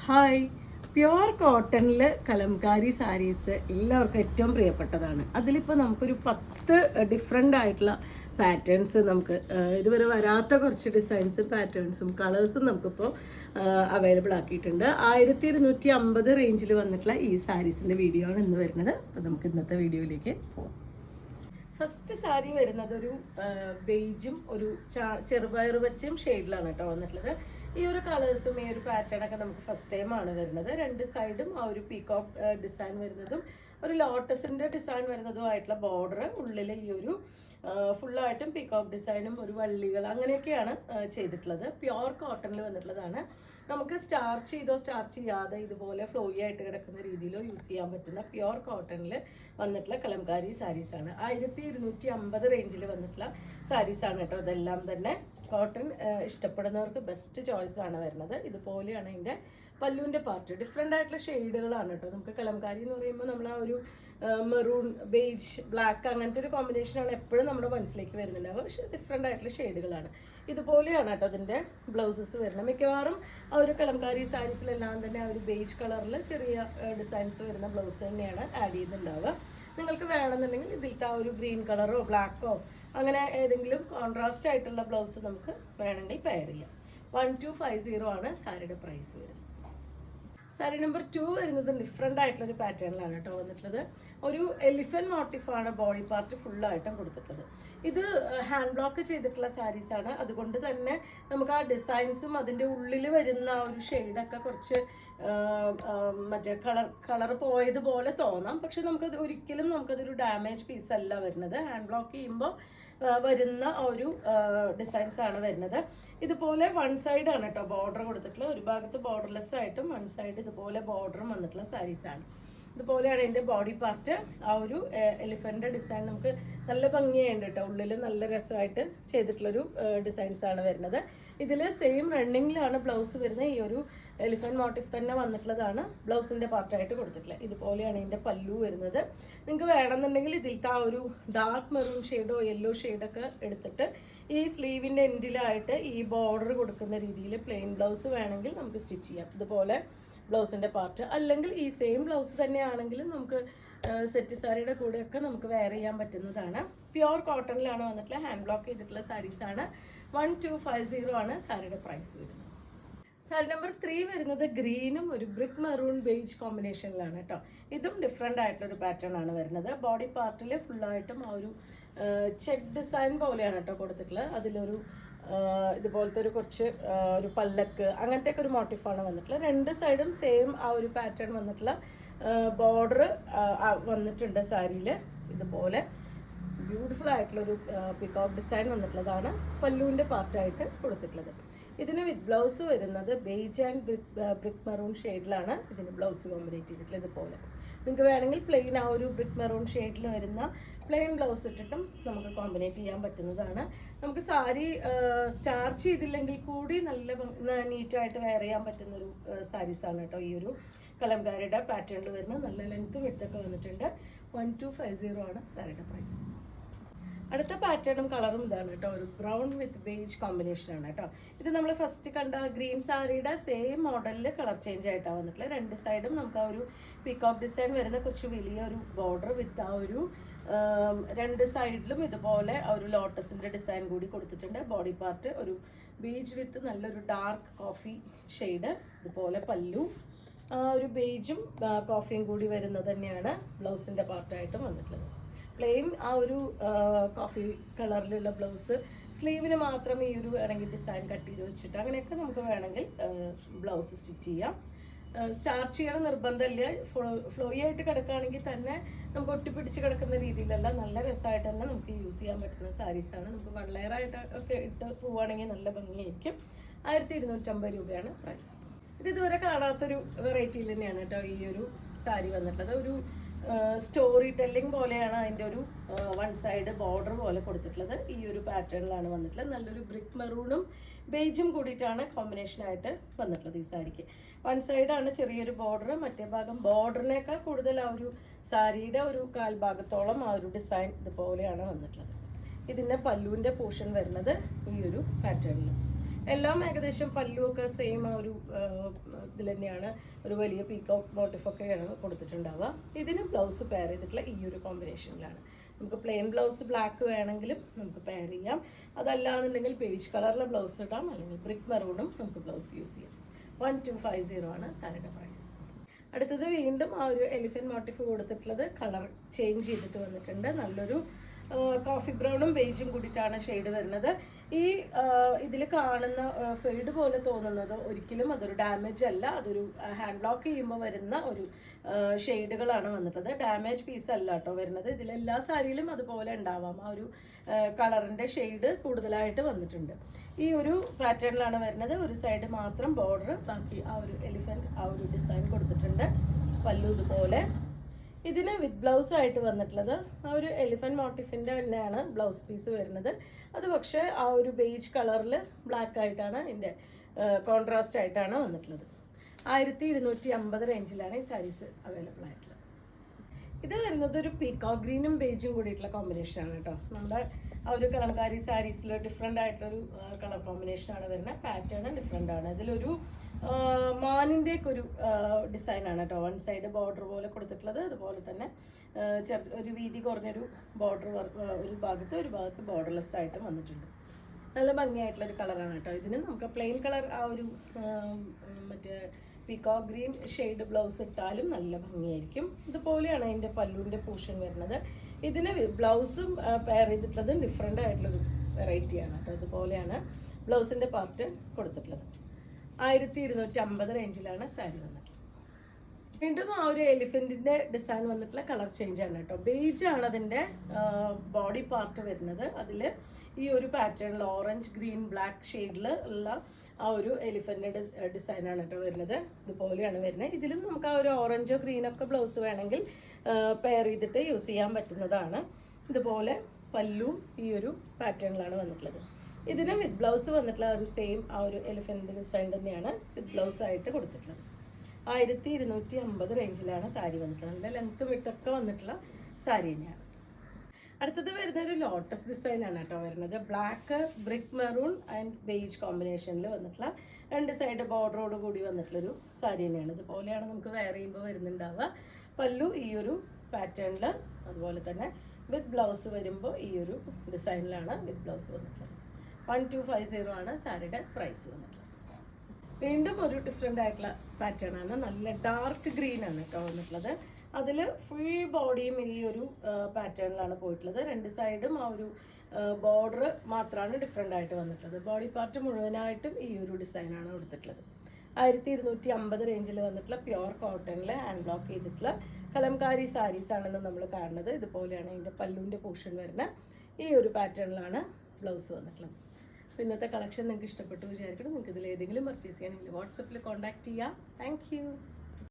Hi, pure കോട്ടണിൽ കലംകാരി സാരീസ് എല്ലാവർക്കും ഏറ്റവും പ്രിയപ്പെട്ടതാണ്. അതിലിപ്പോൾ നമുക്കൊരു 10 ഡിഫറെൻ്റ് ആയിട്ടുള്ള പാറ്റേൺസ് നമുക്ക് ഇതുവരെ വരാത്ത കുറച്ച് ഡിസൈൻസും പാറ്റേൺസും കളേഴ്സും നമുക്കിപ്പോൾ അവൈലബിൾ ആക്കിയിട്ടുണ്ട്. 1250 റേഞ്ചിൽ വന്നിട്ടുള്ള ഈ സാരീസിൻ്റെ വീഡിയോ ആണ് ഇന്ന് വരുന്നത്. അപ്പോൾ നമുക്ക് ഇന്നത്തെ വീഡിയോയിലേക്ക് പോകാം. ഫസ്റ്റ് സാരി വരുന്നത് ഒരു ബെയ്ജും ഒരു ചെറുപയർ വെച്ചും ഷെയ്ഡിലാണ് കേട്ടോ വന്നിട്ടുള്ളത്. ഈ ഒരു കളേഴ്സും ഈ ഒരു പാറ്റേണൊക്കെ നമുക്ക് ഫസ്റ്റ് ടൈം ആണ് വരുന്നത്. രണ്ട് സൈഡും ആ ഒരു പീകോക്ക് ഡിസൈൻ വരുന്നതും ഒരു ലോട്ടസിൻ്റെ ഡിസൈൻ വരുന്നതും ആയിട്ടുള്ള ബോർഡർ, ഉള്ളിൽ ഈ ഒരു ഫുള്ളായിട്ടും പീകോക്ക് ഡിസൈനും ഒരു വള്ളികൾ അങ്ങനെയൊക്കെയാണ് ചെയ്തിട്ടുള്ളത്. പ്യുവർ കോട്ടണിൽ വന്നിട്ടുള്ളതാണ്. നമുക്ക് സ്റ്റാർച്ച് ചെയ്തോ സ്റ്റാർച്ച് ചെയ്യാതെ ഇതുപോലെ ഫ്ലോയി ആയിട്ട് കിടക്കുന്ന രീതിയിലോ യൂസ് ചെയ്യാൻ പറ്റുന്ന പ്യുവർ കോട്ടണിൽ വന്നിട്ടുള്ള കലംകാരി സാരീസാണ്. 1250 റേഞ്ചിൽ വന്നിട്ടുള്ള സാരീസാണ് കേട്ടോ. ഇതെല്ലാം തന്നെ കോട്ടൺ ഇഷ്ടപ്പെടുന്നവർക്ക് ബെസ്റ്റ് ചോയ്സ് ആണ് വരുന്നത്. ഇതുപോലെയാണ് ഇതിൻ്റെ പല്ലുവിൻ്റെ പാർട്ട്. ഡിഫറെൻ്റ് ആയിട്ടുള്ള ഷെയ്ഡുകളാണ് കേട്ടോ. നമുക്ക് കലംകാരി എന്ന് പറയുമ്പോൾ നമ്മൾ ആ ഒരു മെറൂൺ, ബേജ്, ബ്ലാക്ക് അങ്ങനത്തെ ഒരു കോമ്പിനേഷനാണ് എപ്പോഴും നമ്മുടെ മനസ്സിലേക്ക് വരുന്നുണ്ടാവുക. പക്ഷേ ഡിഫറെൻ്റ് ആയിട്ടുള്ള ഷെയ്ഡുകളാണ്. ഇതുപോലെയാണ് കേട്ടോ അതിൻ്റെ ബ്ലൗസസ് വരുന്നത്. മിക്കവാറും ആ ഒരു കലംകാരി സാരീസിലെല്ലാം തന്നെ ആ ഒരു ബേജ് കളറിൽ ചെറിയ ഡിസൈൻസ് വരുന്ന ബ്ലൗസ് തന്നെയാണ് ആഡ് ചെയ്യുന്നുണ്ടാവുക. നിങ്ങൾക്ക് വേണമെന്നുണ്ടെങ്കിൽ ഇതിലത്തെ ആ ഒരു ഗ്രീൻ കളറോ ബ്ലാക്കോ അങ്ങനെ ഏതെങ്കിലും കോൺട്രാസ്റ്റ് ആയിട്ടുള്ള ബ്ലൗസ് നമുക്ക് വേണമെങ്കിൽ പെയർ ചെയ്യാം. 1250 ആണ് സാരിയുടെ പ്രൈസ് വരുന്നത്. സാരി നമ്പർ 2 വരുന്നത് ഡിഫറെൻ്റ് ആയിട്ടുള്ളൊരു പാറ്റേണിലാണ് കേട്ടോ വന്നിട്ടുള്ളത്. ഒരു എലിഫന്റ് മോട്ടീഫാണ് ബോഡി പാർട്ട് ഫുള്ളായിട്ടും കൊടുത്തിട്ടുള്ളത്. ഇത് ഹാൻഡ് ബ്ലോക്ക് ചെയ്തിട്ടുള്ള സാരീസാണ്. അതുകൊണ്ട് തന്നെ നമുക്ക് ആ ഡിസൈൻസും അതിൻ്റെ ഉള്ളിൽ വരുന്ന ആ ഒരു ഷെയ്ഡൊക്കെ കുറച്ച് മറ്റേ കളർ പോയതുപോലെ തോന്നാം. പക്ഷെ നമുക്കത് ഒരിക്കലും നമുക്കതൊരു ഡാമേജ് പീസ് അല്ല വരുന്നത്. ഹാൻഡ് ബ്ലോക്ക് ചെയ്യുമ്പോൾ വരുന്ന ഒരു ഡിസൈൻസ് ആണ് വരുന്നത്. ഇതുപോലെ വൺ സൈഡ് ആണ് കേട്ടോ ബോർഡർ കൊടുത്തിട്ടുള്ളത്. ഒരു ഭാഗത്ത് ബോർഡർലെസ് ആയിട്ടും വൺ സൈഡ് ഇതുപോലെ ബോർഡറും വന്നിട്ടുള്ള സാരീസാണ്. ഇതുപോലെയാണ് എൻ്റെ ബോഡി പാർട്ട്. ആ ഒരു എലിഫൻ്റ് ഡിസൈൻ നമുക്ക് നല്ല ഭംഗിയായിട്ട് കേട്ടോ. ഉള്ളിൽ നല്ല രസമായിട്ട് ചെയ്തിട്ടുള്ളൊരു ഡിസൈൻസാണ് വരുന്നത്. ഇതിൽ സെയിം റണ്ണിങ്ങിലാണ് ബ്ലൗസ് വരുന്നത്. ഈ ഒരു എലിഫന്റ് മോട്ടീഫ് തന്നെ വന്നിട്ടുള്ളതാണ് ബ്ലൗസിൻ്റെ പാർട്ടായിട്ട് കൊടുത്തിട്ടുള്ളത്. ഇതുപോലെയാണ് ഇതിൻ്റെ പല്ലു വരുന്നത്. നിങ്ങൾക്ക് വേണമെന്നുണ്ടെങ്കിൽ ഇതിലത്തെ ആ ഒരു ഡാർക്ക് മെറൂൺ ഷെയ്ഡോ യെല്ലോ ഷെയ്ഡൊക്കെ എടുത്തിട്ട് ഈ സ്ലീവിൻ്റെ എൻഡിലായിട്ട് ഈ ബോർഡർ കൊടുക്കുന്ന രീതിയിൽ പ്ലെയിൻ ബ്ലൗസ് വേണമെങ്കിൽ നമുക്ക് സ്റ്റിച്ച് ചെയ്യാം. ഇതുപോലെ ബ്ലൗസിൻ്റെ പാർട്ട്, അല്ലെങ്കിൽ ഈ സെയിം ബ്ലൗസ് തന്നെയാണെങ്കിലും നമുക്ക് സെറ്റ് സാരിയുടെ കൂടെയൊക്കെ നമുക്ക് വെയർ ചെയ്യാൻ പറ്റുന്നതാണ്. പ്യുവർ കോട്ടണിലാണ് വന്നിട്ടുള്ള ഹാൻഡ് ബ്ലോക്ക് ചെയ്തിട്ടുള്ള സാരീസാണ്. 1250 ആണ് സാരിയുടെ പ്രൈസ് വരുന്നത്. സാരി നമ്പർ 3 വരുന്നത് ഗ്രീനും ഒരു ബ്രിക്ക് മെറൂൺ ബേജ് കോമ്പിനേഷനിലാണ് കേട്ടോ. ഇതും ഡിഫറെൻ്റ് ആയിട്ടുള്ളൊരു പാറ്റേൺ ആണ് വരുന്നത്. ബോഡി പാർട്ടിൽ ഫുള്ളായിട്ടും ആ ഒരു ചെക്ക് ഡിസൈൻ പോലെയാണ് കേട്ടോ കൊടുത്തിട്ടുള്ളത്. അതിലൊരു ഇതുപോലത്തെ ഒരു കുറച്ച് ഒരു പല്ലക്ക് അങ്ങനത്തെ ഒക്കെ ഒരു മോട്ടീഫാണ് വന്നിട്ടുള്ളത്. രണ്ട് സൈഡും സെയിം ആ ഒരു പാറ്റേൺ വന്നിട്ടുള്ള ബോർഡർ വന്നിട്ടുണ്ട് സാരിയിൽ. ഇതുപോലെ ബ്യൂട്ടിഫുൾ ആയിട്ടുള്ളൊരു പീകോക്ക് ഡിസൈൻ വന്നിട്ടുള്ളതാണ് പല്ലുവിൻ്റെ പാർട്ടായിട്ട് കൊടുത്തിട്ടുള്ളത്. ഇതിന് വിത്ത് ബ്ലൗസ് വരുന്നത് ബേജ് ആൻഡ് ബ്രിക്ക് മെറൂൺ ഷെയ്ഡിലാണ് ഇതിന് ബ്ലൗസ് കോമ്പിനേറ്റ് ചെയ്തിട്ടുള്ളത്. ഇതുപോലെ നിങ്ങൾക്ക് വേണമെങ്കിൽ പ്ലെയിൻ ആ ഒരു ബ്രിക്ക് മെറൂൺ ഷെയ്ഡിൽ വരുന്ന പ്ലെയിൻ ബ്ലൗസ് ഇട്ടിട്ടും നമുക്ക് കോമ്പിനേറ്റ് ചെയ്യാൻ പറ്റുന്നതാണ്. നമുക്ക് സാരി സ്റ്റാർച്ച് ചെയ്തില്ലെങ്കിൽ കൂടി നല്ല നീറ്റായിട്ട് വെയർ ചെയ്യാൻ പറ്റുന്നൊരു സാരീസാണ് കേട്ടോ ഈ ഒരു കലംകാരിയുടെ പാറ്റേണിൽ വരുന്നത്. നല്ല ലെങ്ത്തും വിഡ്ത്തൊക്കെ വന്നിട്ടുണ്ട്. 1250 ആണ് സാരിയുടെ പ്രൈസ്. അടുത്ത പാറ്റേണും കളറും ഇതാണ് കേട്ടോ. ഒരു ബ്രൗൺ വിത്ത് ബേജ് കോമ്പിനേഷനാണ് കേട്ടോ. ഇത് നമ്മൾ ഫസ്റ്റ് കണ്ട ഗ്രീൻ സാരിയുടെ സെയിം മോഡലിൽ കളർ ചേഞ്ച് ആയിട്ടാണ് വന്നിട്ടുള്ളത്. രണ്ട് സൈഡും നമുക്ക് ആ ഒരു പീകോക്ക് ഡിസൈൻ വരുന്ന കുറച്ച് വലിയൊരു ബോർഡർ വിത്ത് ആ ഒരു രണ്ട് സൈഡിലും ഇതുപോലെ ആ ഒരു ലോട്ടസിൻ്റെ ഡിസൈൻ കൂടി കൊടുത്തിട്ടുണ്ട്. ബോഡി പാർട്ട് ഒരു ബേജ് വിത്ത് നല്ലൊരു ഡാർക്ക് കോഫി ഷെയ്ഡ്. ഇതുപോലെ പല്ലു ഒരു ബേജും കോഫിയും കൂടി വരുന്നത് തന്നെയാണ് ബ്ലൗസിൻ്റെ പാർട്ടായിട്ടും വന്നിട്ടുള്ളത്. പ്ലെയിൻ ആ ഒരു കോഫി കളറിലുള്ള ബ്ലൗസ്, സ്ലീവിന് മാത്രം ഈ ഒരു വേണമെങ്കിൽ ഡിസൈൻ കട്ട് ചെയ്ത് വെച്ചിട്ട് അങ്ങനെയൊക്കെ നമുക്ക് വേണമെങ്കിൽ ബ്ലൗസ് സ്റ്റിച്ച് ചെയ്യാം. സ്റ്റാർച്ച് ചെയ്യണം നിർബന്ധമില്ല. ഫ്ലോയി ആയിട്ട് കിടക്കുകയാണെങ്കിൽ തന്നെ നമുക്ക് ഒട്ടിപ്പിടിച്ച് കിടക്കുന്ന രീതിയിലല്ല, നല്ല രസമായിട്ട് തന്നെ നമുക്ക് യൂസ് ചെയ്യാൻ പറ്റുന്ന സാരീസാണ്. നമുക്ക് വൺ ലെയർ ആയിട്ട് ഒക്കെ ഇട്ട് പോവുകയാണെങ്കിൽ നല്ല ഭംഗിയായിരിക്കും. 1250 രൂപയാണ് പ്രൈസ്. ഇത് ഇതുവരെ കാണാത്തൊരു വെറൈറ്റിയിൽ തന്നെയാണ് കേട്ടോ ഈ ഒരു സാരി വന്നിട്ടുള്ളത്. ഒരു സ്റ്റോറി ടെല്ലിംഗ് പോലെയാണ് അതിൻ്റെ ഒരു വൺ സൈഡ് ബോർഡർ പോലെ കൊടുത്തിട്ടുള്ളത്. ഈ ഒരു പാറ്റേണിലാണ് വന്നിട്ടുള്ളത്. നല്ലൊരു ബ്രിക്ക് മെറൂണും ബേജും കൂടിയിട്ടാണ് കോമ്പിനേഷനായിട്ട് വന്നിട്ടുള്ളത് ഈ സാരിക്ക്. വൺ സൈഡാണ് ചെറിയൊരു ബോർഡർ, മറ്റേ ഭാഗം ബോർഡറിനേക്കാൾ കൂടുതൽ ആ ഒരു സാരിയുടെ ഒരു കാൽഭാഗത്തോളം ആ ഒരു ഡിസൈൻ ഇതുപോലെയാണ് വന്നിട്ടുള്ളത്. ഇതിൻ്റെ പല്ലുവിൻ്റെ പോർഷൻ വരുന്നത് ഈ ഒരു പാറ്റേണിൽ. എല്ലാം ഏകദേശം പല്ലുവൊക്കെ സെയിം ആ ഒരു ഇതിൽ തന്നെയാണ് ഒരു വലിയ പീക്കോക്ക് മോട്ടിഫൊക്കെയാണ് കൊടുത്തിട്ടുണ്ടാവുക. ഇതിന് ബ്ലൗസ് പെയർ ചെയ്തിട്ടുള്ള ഈ ഒരു കോമ്പിനേഷനിലാണ്. നമുക്ക് പ്ലെയിൻ ബ്ലൗസ് ബ്ലാക്ക് വേണമെങ്കിലും നമുക്ക് പെയർ ചെയ്യാം. അതല്ലാന്നുണ്ടെങ്കിൽ പേജ് കളറിലെ ബ്ലൗസ് ഇടാം, അല്ലെങ്കിൽ ബ്രിക്ക് മെറൂണും നമുക്ക് ബ്ലൗസ് യൂസ് ചെയ്യാം. 1250 ആണ് സാരിയുടെ പ്രൈസ്. അടുത്തത് വീണ്ടും ആ ഒരു എലിഫന്റ് മോട്ടിഫ് കൊടുത്തിട്ടുള്ളത് കളർ ചേഞ്ച് ചെയ്തിട്ട് വന്നിട്ടുണ്ട്. നല്ലൊരു കോഫി ബ്രൗണും ബേജും കൂടിയിട്ടാണ് ഷെയ്ഡ് വരുന്നത്. ഈ ഇതിൽ കാണുന്ന ഫെയ്ഡ് പോലെ തോന്നുന്നത് ഒരിക്കലും അതൊരു ഡാമേജ് അല്ല, അതൊരു ഹാൻഡ് ബ്ലോക്ക് ചെയ്യുമ്പോൾ വരുന്ന ഒരു ഷെയ്ഡുകളാണ് വന്നിട്ടുള്ളത്. ഡാമേജ് പീസ് അല്ല കേട്ടോ വരുന്നത്. ഇതിലെല്ലാ സാരിയിലും അതുപോലെ ഉണ്ടാവാം, ആ ഒരു കളറിൻ്റെ ഷെയ്ഡ് കൂടുതലായിട്ട് വന്നിട്ടുണ്ട്. ഈ ഒരു പാറ്റേണിലാണ് വരുന്നത്. ഒരു സൈഡ് മാത്രം ബോർഡർ, ബാക്കി ആ ഒരു എലിഫന്റ് ആ ഒരു ഡിസൈൻ കൊടുത്തിട്ടുണ്ട്. പല്ലു ഇതുപോലെ. ഇതിന് വിത്ത് ബ്ലൗസ് ആയിട്ട് വന്നിട്ടുള്ളത് ആ ഒരു എലിഫന്റ് മോട്ടിഫിൻ്റെ തന്നെയാണ് ബ്ലൗസ് പീസ് വരുന്നത്. അത് പക്ഷേ ആ ഒരു ബേജ് കളറിൽ ബ്ലാക്ക് ആയിട്ടാണ് ഇതിൻ്റെ കോൺട്രാസ്റ്റ് ആയിട്ടാണ് വന്നിട്ടുള്ളത്. 1250 റേഞ്ചിലാണ് ഈ സാരീസ് അവൈലബിൾ ആയിട്ടുള്ളത്. ഇത് വരുന്നത് ഒരു പീക്കോക്ക് ഗ്രീനും ബേജും കൂടിയിട്ടുള്ള കോമ്പിനേഷനാണ് കേട്ടോ. നമ്മുടെ ആ ഒരു കലംകാരി സാരീസിൽ ഡിഫറെൻ്റ് ആയിട്ടൊരു കളർ കോമ്പിനേഷനാണ് വരുന്നത്. പാറ്റേൺ ഡിഫറെൻ്റ് ആണ്. ഇതിലൊരു മാനിൻ്റെ ഒക്കെ ഒരു ഡിസൈനാണ് കേട്ടോ. വൺ സൈഡ് ബോർഡർ പോലെ കൊടുത്തിട്ടുള്ളത്. അതുപോലെ തന്നെ ഒരു വീതി കുറഞ്ഞൊരു ബോർഡർ ഒരു ഭാഗത്ത് ബോർഡർലെസ് ആയിട്ട് വന്നിട്ടുണ്ട്. നല്ല ഭംഗിയായിട്ടുള്ളൊരു കളറാണ് കേട്ടോ. ഇതിന് നമുക്ക് പ്ലെയിൻ കളർ ആ ഒരു മറ്റേ പീക്കോക്ക് ഗ്രീൻ ഷെയ്ഡ് ബ്ലൗസ് ഇട്ടാലും നല്ല ഭംഗിയായിരിക്കും. ഇതുപോലെയാണ് അതിൻ്റെ പല്ലുവിൻ്റെ പോർഷൻ വരുന്നത്. ഇതിന് ബ്ലൗസും പെയർ ചെയ്തിട്ടുള്ളത് ഡിഫറെൻ്റ് ആയിട്ടുള്ളൊരു വെറൈറ്റിയാണ് കേട്ടോ. ഇതുപോലെയാണ് ബ്ലൗസിൻ്റെ പാർട്ട് കൊടുത്തിട്ടുള്ളത്. 1250 റേഞ്ചിലാണ് സാരി വന്നിട്ടുള്ളത്. വീണ്ടും ആ ഒരു എലിഫൻറ്റിൻ്റെ ഡിസൈൻ വന്നിട്ടുള്ള കളർ ചേഞ്ച് ആണ് കേട്ടോ. ബേജ് ആണ് അതിൻ്റെ ബോഡി പാർട്ട് വരുന്നത്. അതിൽ ഈ ഒരു പാറ്റേണിൽ ഓറഞ്ച് ഗ്രീൻ ബ്ലാക്ക് ഷെയ്ഡിൽ ഉള്ള ആ ഒരു എലിഫൻറ്റിൻ്റെ ഡിസൈനാണ് കേട്ടോ വരുന്നത്. ഇതുപോലെയാണ് വരുന്നത്. ഇതിലും നമുക്ക് ആ ഒരു ഓറഞ്ചോ ഗ്രീനൊക്കെ ബ്ലൗസ് വേണമെങ്കിൽ പെയർ ചെയ്തിട്ട് യൂസ് ചെയ്യാൻ പറ്റുന്നതാണ്. ഇതുപോലെ പല്ലും ഈ ഒരു പാറ്റേണിലാണ് വന്നിട്ടുള്ളത്. ഇതിന് വിത്ത് ബ്ലൗസ് വന്നിട്ടുള്ള ഒരു സെയിം ആ ഒരു എലിഫൻറ്റ് ഡിസൈൻ തന്നെയാണ് വിത്ത് ബ്ലൗസ് ആയിട്ട് കൊടുത്തിട്ടുള്ളത്. 1250 റേഞ്ചിലാണ് സാരി വന്നിട്ടുള്ളത്. നല്ല ലെങ്ത്ത് വിട്ടൊക്കെ വന്നിട്ടുള്ള സാരി തന്നെയാണ്. അടുത്തത് വരുന്ന ഒരു ലോട്ടസ് ഡിസൈനാണ് കേട്ടോ വരുന്നത്. Black brick maroon and beige കോമ്പിനേഷനിൽ വന്നിട്ടുള്ള രണ്ട് സൈഡ് ബോർഡറോട് കൂടി വന്നിട്ടുള്ളൊരു സാരി തന്നെയാണ്. ഇതുപോലെയാണ് നമുക്ക് വെയർ ചെയ്യുമ്പോൾ വരുന്നുണ്ടാവുക. പല്ലു ഈ ഒരു പാറ്റേണിൽ, അതുപോലെ തന്നെ വിത്ത് ബ്ലൗസ് വരുമ്പോൾ ഈ ഒരു ഡിസൈനിലാണ് വിത്ത് ബ്ലൗസ് വന്നിട്ടുള്ളത്. 1250 ആണ് സാരിയുടെ പ്രൈസ് വന്നിട്ടുള്ളത്. വീണ്ടും ഒരു ഡിഫറെൻ്റ് ആയിട്ടുള്ള പാറ്റേൺ ആണ്. നല്ല ഡാർക്ക് ഗ്രീൻ ആണ് കേട്ടോ വന്നിട്ടുള്ളത്. അതിൽ ഫുൾ ബോഡിയും ഈ ഒരു പാറ്റേണിലാണ് പോയിട്ടുള്ളത്. രണ്ട് സൈഡും ആ ഒരു ബോർഡർ മാത്രമാണ് ഡിഫറെൻ്റ് ആയിട്ട് വന്നിട്ടുള്ളത്. ബോഡി പാർട്ട് മുഴുവനായിട്ടും ഈ ഒരു ഡിസൈനാണ് കൊടുത്തിട്ടുള്ളത്. 1250 റേഞ്ചിൽ വന്നിട്ടുള്ള പ്യുവർ കോട്ടണിൽ ഹാൻഡ് ബ്ലോക്ക് ചെയ്തിട്ടുള്ള കലംകാരി സാരീസ് ആണെന്ന് നമ്മൾ കാണുന്നത്. ഇതുപോലെയാണ് ഇതിൻ്റെ പല്ലുവിൻ്റെ പോർഷൻ വരുന്ന ഈ ഒരു പാറ്റേണിലാണ് ബ്ലൗസ് വന്നിട്ടുള്ളത്. അപ്പോൾ ഇന്നത്തെ കളക്ഷൻ നിങ്ങൾക്ക് ഇഷ്ടപ്പെട്ടു വിചാരിക്കണം. നിങ്ങൾക്ക് ഇതിൽ ഏതെങ്കിലും പർച്ചേസ് ചെയ്യണമെങ്കിൽ വാട്സപ്പിൽ കോൺടാക്ട് ചെയ്യാം. Thank you.